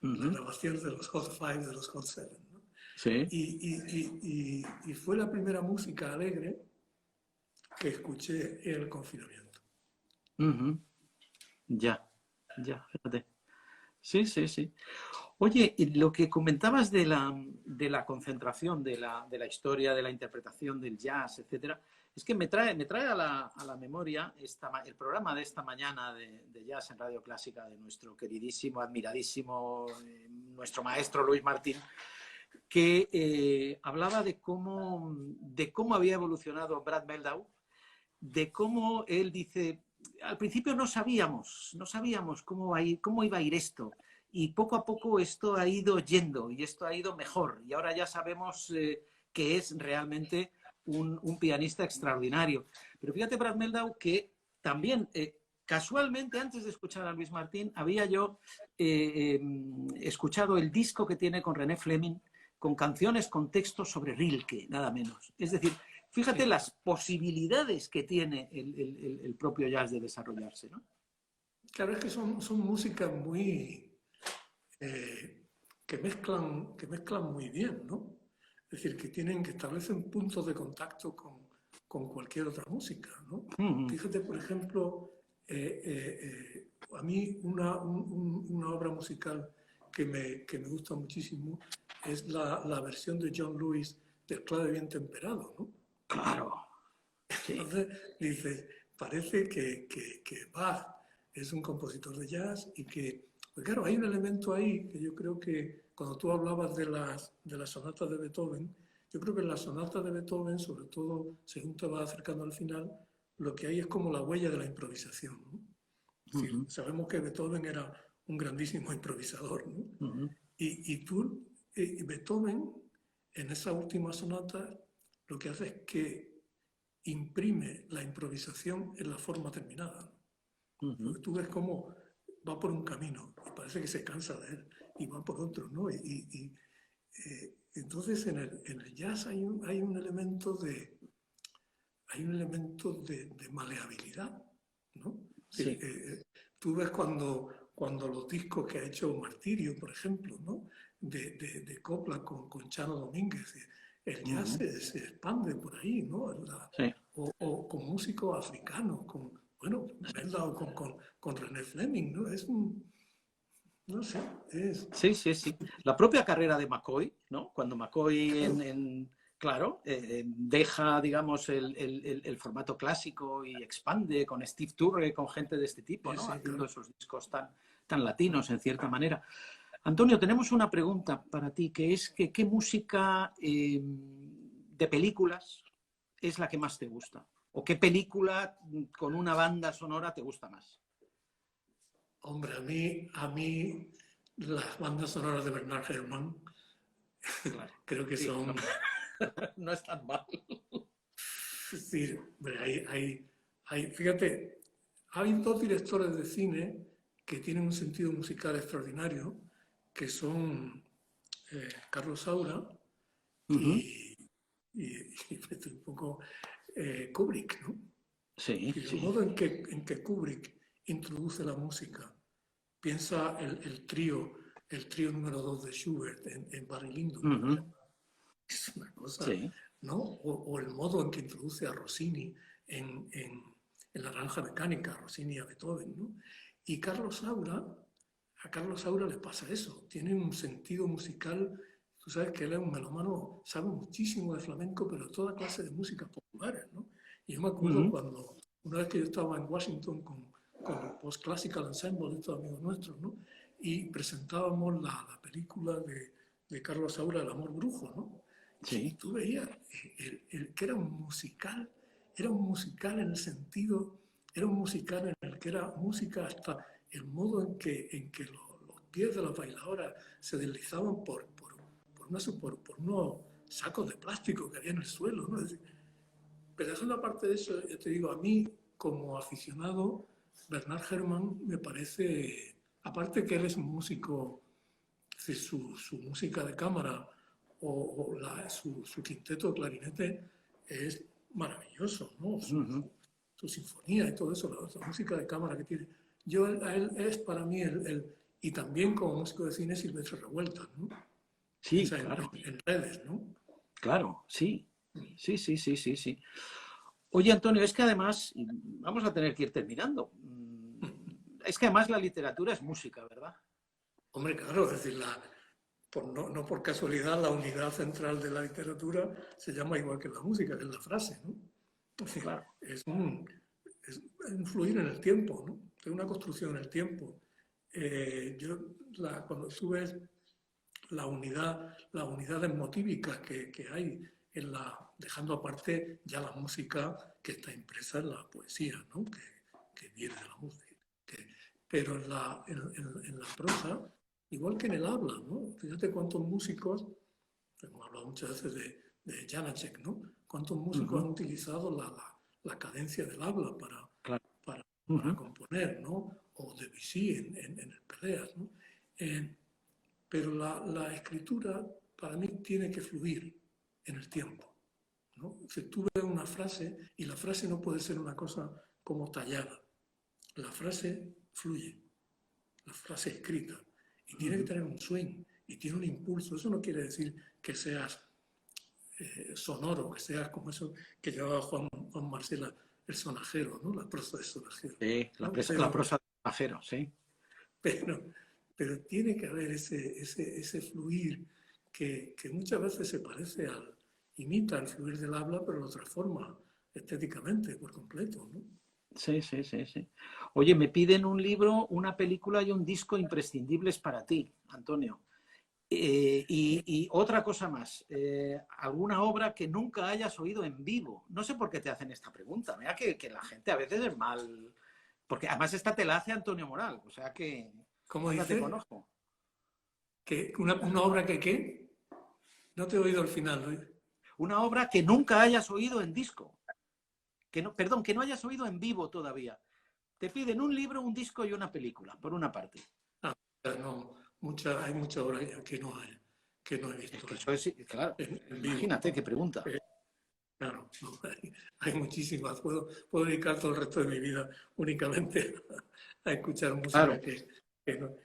S1: Ujú.
S2: grabaciones de los Hot Five, de los Hot Seven, ¿no?
S1: Sí.
S2: Y fue la primera música alegre que escuché en el confinamiento.
S1: Ujú. Ya, ya, fíjate. Sí, sí, sí. Oye, y lo que comentabas de la concentración, de la historia, de la interpretación del jazz, etcétera, es que me trae a la memoria el programa de esta mañana de jazz en Radio Clásica de nuestro queridísimo, admiradísimo, nuestro maestro Luis Martín, que hablaba de cómo había evolucionado Brad Meldau, de cómo él dice, al principio no sabíamos cómo iba a ir esto. Y poco a poco esto ha ido yendo y esto ha ido mejor. Y ahora ya sabemos que es realmente un pianista extraordinario. Pero fíjate, Brad Meldau, que también, casualmente, antes de escuchar a Luis Martín, había yo escuchado el disco que tiene con René Fleming, con canciones con textos sobre Rilke, nada menos. Es decir, fíjate las posibilidades que tiene el propio jazz de desarrollarse, ¿no?
S2: Claro, es que son músicas muy que mezclan muy bien, ¿no? Es decir, que establecen puntos de contacto con cualquier otra música, ¿no? Fíjate, por ejemplo, a mí una obra musical que me gusta muchísimo es la versión de John Lewis del Clave Bien Temperado, ¿no?
S1: Claro. Sí.
S2: Entonces, dices, parece que Bach es un compositor de jazz y que, pues claro, hay un elemento ahí que yo creo que cuando tú hablabas de las sonatas de Beethoven, yo creo que en las sonatas de Beethoven, sobre todo según te vas acercando al final, lo que hay es como la huella de la improvisación, ¿no? Es decir, sabemos que Beethoven era un grandísimo improvisador, ¿no? Y Beethoven, en esa última sonata, lo que hace es que imprime la improvisación en la forma terminada. Porque tú ves cómo va por un camino y parece que se cansa de él y va por otro, ¿no? Entonces en el jazz hay un elemento de maleabilidad, ¿no?
S1: Sí.
S2: Tú ves cuando los discos que ha hecho Martirio, por ejemplo, ¿no? de copla con Chano Domínguez, el jazz se expande por ahí, ¿no?
S1: Sí.
S2: O con músicos africanos, bueno, Meldau con René Fleming, ¿no? No sé,
S1: Sí, sí, sí. La propia carrera de McCoy, ¿no? Cuando McCoy claro, deja, digamos, el formato clásico y expande con Steve Turre, con gente de este tipo, ¿no?
S2: sí,
S1: Haciendo
S2: claro.
S1: esos discos tan latinos, en cierta manera. Antonio, tenemos una pregunta para ti, que es que ¿qué música de películas es la que más te gusta? ¿O qué película con una banda sonora te gusta más?
S2: Hombre, a mí las bandas sonoras de Bernard Herrmann
S1: Claro.
S2: creo que
S1: Sí, no,
S2: son...
S1: no es tan mal.
S2: Es decir, hombre, fíjate, hay dos directores de cine que tienen un sentido musical extraordinario, que son Carlos Saura y un poco Kubrick, ¿no?
S1: Sí,
S2: Y el
S1: sí.
S2: modo en que Kubrick introduce la música, piensa el trío número 2 de Schubert en Barry Lyndon, por ejemplo. Es una cosa,
S1: Sí.
S2: ¿no? O el modo en que introduce a Rossini en La Naranja Mecánica, a Rossini y a Beethoven, ¿no? Y a Carlos Saura le pasa eso, tiene un sentido musical, tú sabes que él es un melómano, sabe muchísimo de flamenco, pero toda clase de músicas populares, ¿no? Y yo me acuerdo cuando, una vez que yo estaba en Washington con el Post Classical Ensemble de estos amigos nuestros, ¿no? Y presentábamos la película de Carlos Saura, El amor brujo, ¿no? Y
S1: Sí.
S2: tú veías que era un musical en el sentido, era un musical en el que era música hasta el modo en que los pies de las bailadoras se deslizaban por unos sacos de plástico que había en el suelo, ¿no? Pero eso, aparte de eso, yo te digo, a mí como aficionado, Bernard Herrmann me parece, aparte que él es un músico, su música de cámara su quinteto de clarinete es maravilloso, ¿no? Su sinfonía y todo eso, la música de cámara que tiene. A él es para mí y también como músico de cine Silvestre Revueltas, ¿no?
S1: Sí,
S2: Piensa
S1: claro.
S2: en redes, ¿no?
S1: Claro, sí. Sí, sí, sí, sí, sí. Oye, Antonio, es que además, y vamos a tener que ir terminando, es que además la literatura es música, ¿verdad?
S2: Hombre, claro, es decir, no por casualidad la unidad central de la literatura se llama igual que la música, que es la frase, ¿no?
S1: Claro.
S2: Es influir en el tiempo, ¿no? Es una construcción en el tiempo. Cuando tú ves las unidades motívicas que hay dejando aparte ya la música que está impresa en la poesía, ¿no? Que que viene de la música. Pero en la prosa, igual que en el habla, ¿no? Fíjate cuántos músicos, hemos hablado muchas veces de Janacek, ¿no? Cuántos músicos han utilizado la cadencia del habla
S1: Claro.
S2: para componer, ¿no? O Debussy en el Peleas, ¿no? Pero la escritura para mí tiene que fluir en el tiempo, ¿no? Si tú ves una frase, y la frase no puede ser una cosa como tallada, la frase fluye, la frase escrita, y tiene que tener un swing, y tiene un impulso. Eso no quiere decir que seas sonoro, que seas como eso que llevaba Juan Marcela, el sonajero, ¿no? La prosa de sonajero.
S1: Sí,
S2: ¿no?
S1: la prosa de sonajero, sí.
S2: Pero tiene que haber ese fluir que muchas veces se parece imita el fluir del habla, pero lo transforma estéticamente por completo, ¿no?
S1: Sí. Oye, me piden un libro, una película y un disco imprescindibles para ti, Antonio. Y otra cosa más, alguna obra que nunca hayas oído en vivo. No sé por qué te hacen esta pregunta. Mira que la gente a veces es mal. Porque además esta te la hace Antonio Moral, o sea que.
S2: ¿Cómo
S1: Ándate
S2: dice?
S1: con ojo.
S2: ¿Una obra que qué? No te he oído al final, Luis.
S1: Una obra que nunca hayas oído en disco. Perdón, que no hayas oído en vivo todavía. Te piden un libro, un disco y una película, por una parte.
S2: No, hay muchas obras que no he visto.
S1: Es que eso es, claro,
S2: en
S1: imagínate
S2: vivo.
S1: qué pregunta.
S2: Claro, no, hay muchísimas. Puedo dedicar todo el resto de mi vida únicamente a escuchar música.
S1: Claro.
S2: que no.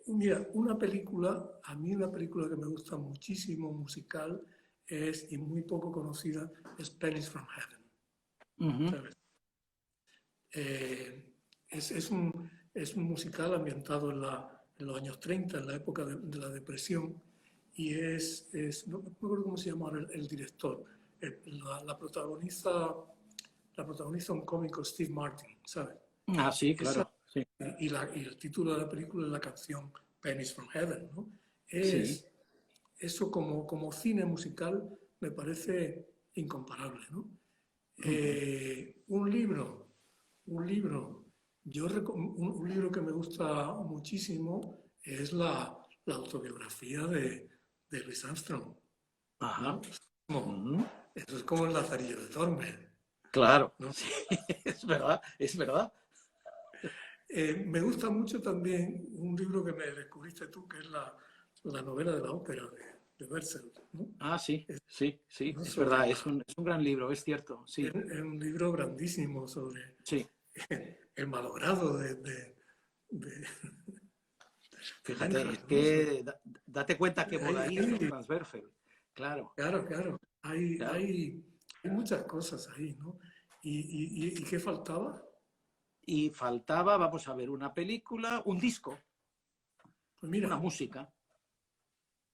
S2: Mira, a mí una película que me gusta muchísimo, musical, y muy poco conocida, es Pennies from Heaven. ¿Sabes? Es un musical ambientado en los años 30, en la época de la depresión, y no me acuerdo cómo se llama el director. La protagoniza un cómico, Steve Martin, ¿sabes?
S1: Ah, sí, claro. Sí.
S2: Y el título de la película es la canción Pennies from Heaven, ¿no?
S1: Sí.
S2: Eso como cine musical me parece incomparable, ¿no? Un libro, un libro que me gusta muchísimo es la autobiografía de Louis Armstrong.
S1: Ajá.
S2: ¿No? Eso es como el Lazarillo de Tormes.
S1: Claro,
S2: ¿no?
S1: Sí, es verdad.
S2: Me gusta mucho también un libro que me descubriste tú, que es la novela de la ópera de Bertolt, ¿no?
S1: Ah, sí,
S2: ¿no?
S1: es verdad, es un gran libro, es cierto, sí.
S2: Es un libro grandísimo sobre
S1: Sí.
S2: el malogrado de
S1: Fíjate, es que date cuenta que Bodaí hizo Franz Werfel, claro.
S2: Claro. Hay muchas cosas ahí, ¿no? ¿Y qué faltaba?
S1: Y faltaba, vamos a ver, una película, un disco,
S2: Pues mira,
S1: una música.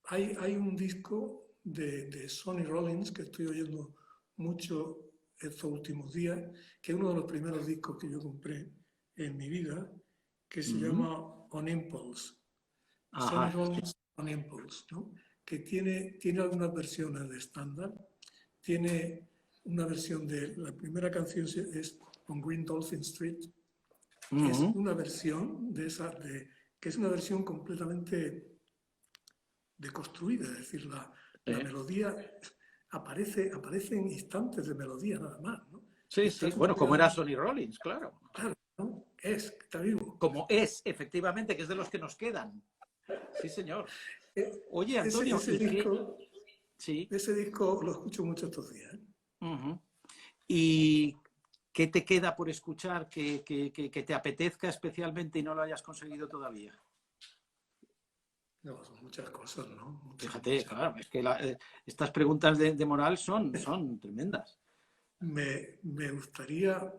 S2: Hay un disco de Sonny Rollins que estoy oyendo mucho estos últimos días, que es uno de los primeros discos que yo compré en mi vida, que se llama On Impulse. Sonny Rollins On Impulse, ¿no? Que tiene algunas versiones de estándar. Tiene una versión la primera canción es On Green Dolphin Street. Es una versión que es una versión completamente deconstruida, es decir, la melodía aparecen instantes de melodía nada más, ¿no?
S1: Sí, bueno, como era Sonny Rollins, claro.
S2: Claro, ¿no? Está vivo.
S1: Como es, efectivamente, que es de los que nos quedan. Sí, señor. Oye, Antonio,
S2: ese disco lo escucho mucho estos días.
S1: ¿Y qué te queda por escuchar que te apetezca especialmente y no lo hayas conseguido todavía?
S2: No, son muchas cosas, ¿no?
S1: Fíjate, claro, es que estas preguntas de moral son tremendas.
S2: Me gustaría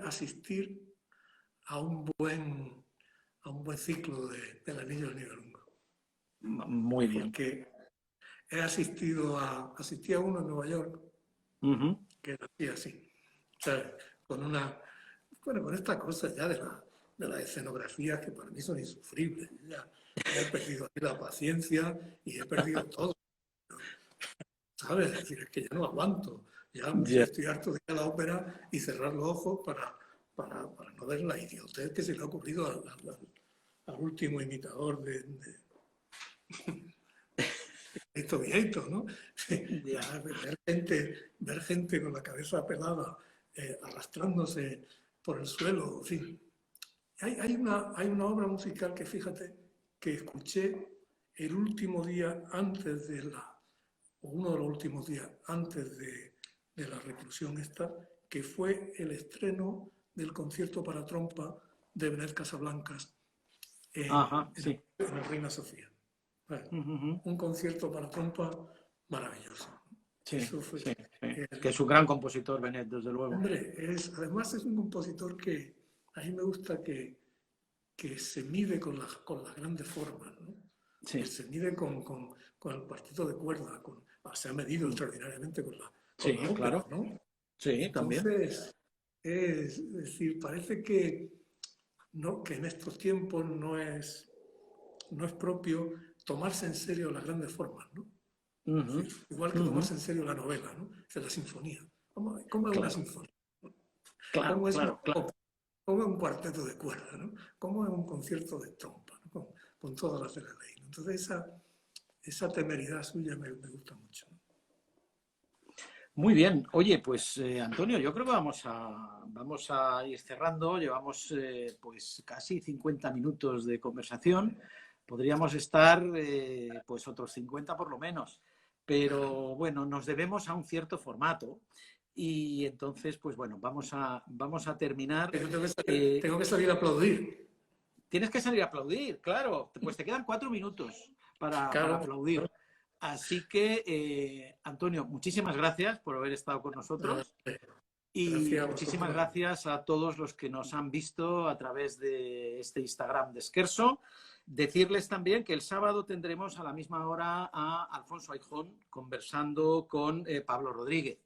S2: asistir a un buen ciclo del Anillo del Nibelungo.
S1: Muy bien.
S2: Porque asistí a uno en Nueva York, que era así. O sea, con estas cosas ya de las escenografías que para mí son insufribles. Ya he perdido aquí la paciencia y he perdido todo. ¿Sabes? Es decir, es que ya no aguanto. Ya estoy harto de ir a la ópera y cerrar los ojos para no ver la idiotez que se le ha ocurrido al último imitador de Héctor Vieito, ¿no?
S1: Ya.
S2: Ver gente con la cabeza pelada, arrastrándose por el suelo, en fin. Hay una obra musical que, fíjate, que escuché el último día antes o uno de los últimos días antes de la reclusión esta, que fue el estreno del concierto para trompa de Benet Casablancas
S1: Ajá, sí.
S2: en el Reina Sofía. Bueno,
S1: Ujú.
S2: un concierto para trompa maravilloso.
S1: Sí,
S2: Eso fue,
S1: sí, sí. Que es un gran compositor, Benet, desde luego.
S2: hombre, además es un compositor que a mí me gusta que se mide con las grandes formas, ¿no?
S1: Sí.
S2: Que se mide con el partido de cuerda, se ha medido extraordinariamente con la ópera,
S1: claro.
S2: ¿no?
S1: Sí, también.
S2: Entonces, es decir, parece que en estos tiempos no es propio tomarse en serio las grandes formas, ¿no?
S1: Ujú,
S2: Igual que
S1: ujú.
S2: tomarse en serio la novela, ¿no? Es la sinfonía. ¿Cómo es una
S1: Claro,
S2: sinfonía?
S1: claro,
S2: ¿Cómo es una
S1: claro, claro.
S2: ópera? ¿Cómo es un cuarteto de cuerda? ¿No? ¿Cómo es un concierto de trompa? ¿No? Con todas las de la ley, ¿no? Entonces, esa temeridad suya me gusta mucho, ¿no?
S1: Muy bien. Oye, pues Antonio, yo creo que vamos a ir cerrando. Llevamos pues casi 50 minutos de conversación. Podríamos estar pues otros 50 por lo menos. Pero bueno, nos debemos a un cierto formato. Y entonces, pues bueno, vamos a terminar.
S2: Yo
S1: Eh,
S2: tengo que salir a aplaudir.
S1: Tienes que salir a aplaudir, claro. Pues te quedan 4 minutos para
S2: Claro,
S1: aplaudir. Así que, Antonio, muchísimas gracias por haber estado con
S2: nada,
S1: nosotros y
S2: gracias a
S1: muchísimas
S2: vosotros.
S1: gracias a todos los que nos han visto a través de este Instagram de Scherzo. Decirles también que el sábado tendremos a la misma hora a Alfonso Aijón conversando con Pablo Rodríguez.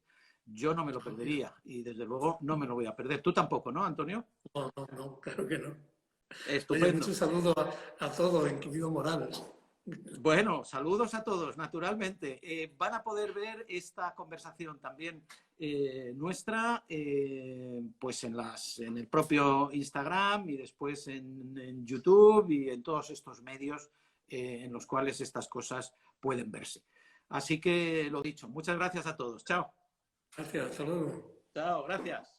S1: Yo no me lo perdería y desde luego no me lo voy a perder. Tú tampoco, ¿no, Antonio?
S2: No, claro que no. Oye,
S1: Estupendo.
S2: muchos saludos a todos, incluido Morales.
S1: Bueno, saludos a todos, naturalmente. Van a poder ver esta conversación también nuestra, pues en el propio Instagram y después en YouTube y en todos estos medios en los cuales estas cosas pueden verse. Así que lo dicho, muchas gracias a todos. Chao.
S2: Gracias, hasta luego.
S1: Chao, gracias.